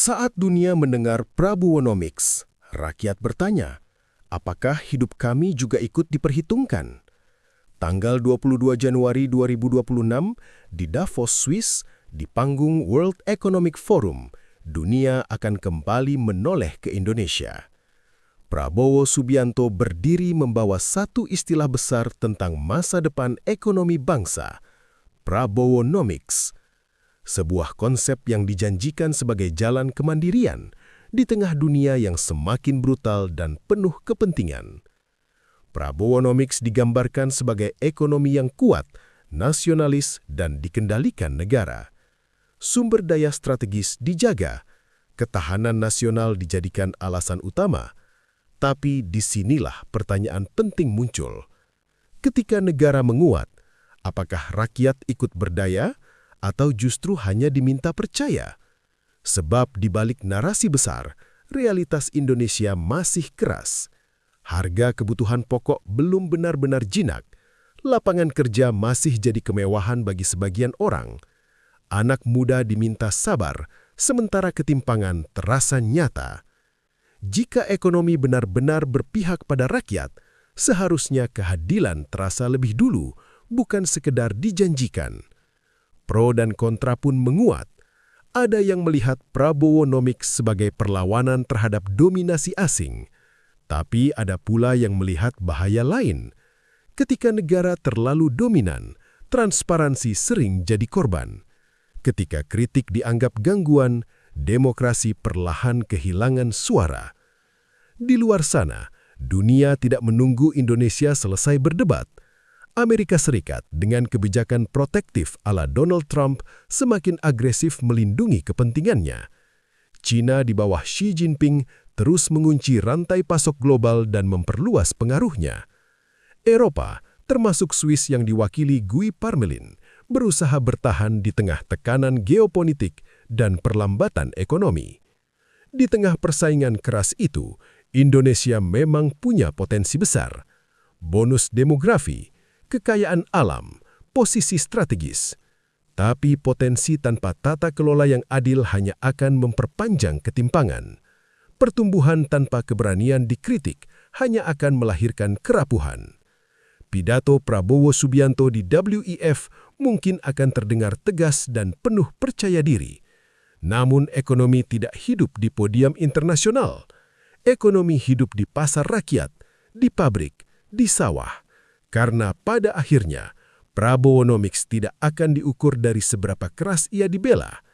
Saat dunia mendengar Prabowonomics, rakyat bertanya, apakah hidup kami juga ikut diperhitungkan? Tanggal 22 Januari 2026 di Davos, Swiss, di panggung World Economic Forum, dunia akan kembali menoleh ke Indonesia. Prabowo Subianto berdiri membawa satu istilah besar tentang masa depan ekonomi bangsa, Prabowonomics. Sebuah konsep yang dijanjikan sebagai jalan kemandirian di tengah dunia yang semakin brutal dan penuh kepentingan. Prabowonomics digambarkan sebagai ekonomi yang kuat, nasionalis, dan dikendalikan negara. Sumber daya strategis dijaga, ketahanan nasional dijadikan alasan utama. Tapi disinilah pertanyaan penting muncul. Ketika negara menguat, apakah rakyat ikut berdaya atau justru hanya diminta percaya? Sebab di balik narasi besar, realitas Indonesia masih keras. Harga kebutuhan pokok belum benar-benar jinak. Lapangan kerja masih jadi kemewahan bagi sebagian orang. Anak muda diminta sabar, sementara ketimpangan terasa nyata. Jika ekonomi benar-benar berpihak pada rakyat, seharusnya keadilan terasa lebih dulu, bukan sekedar dijanjikan. Pro dan kontra pun menguat. Ada yang melihat Prabowonomics sebagai perlawanan terhadap dominasi asing. Tapi ada pula yang melihat bahaya lain. Ketika negara terlalu dominan, transparansi sering jadi korban. Ketika kritik dianggap gangguan, demokrasi perlahan kehilangan suara. Di luar sana, dunia tidak menunggu Indonesia selesai berdebat. Amerika Serikat dengan kebijakan protektif ala Donald Trump semakin agresif melindungi kepentingannya. China di bawah Xi Jinping terus mengunci rantai pasok global dan memperluas pengaruhnya. Eropa, termasuk Swiss yang diwakili Guy Parmelin, berusaha bertahan di tengah tekanan geopolitik dan perlambatan ekonomi. Di tengah persaingan keras itu, Indonesia memang punya potensi besar. Bonus demografi, kekayaan alam, posisi strategis. Tapi potensi tanpa tata kelola yang adil hanya akan memperpanjang ketimpangan. Pertumbuhan tanpa keberanian dikritik hanya akan melahirkan kerapuhan. Pidato Prabowo Subianto di WEF mungkin akan terdengar tegas dan penuh percaya diri. Namun ekonomi tidak hidup di podium internasional. Ekonomi hidup di pasar rakyat, di pabrik, di sawah. Karena pada akhirnya, Prabowonomics tidak akan diukur dari seberapa keras ia dibela,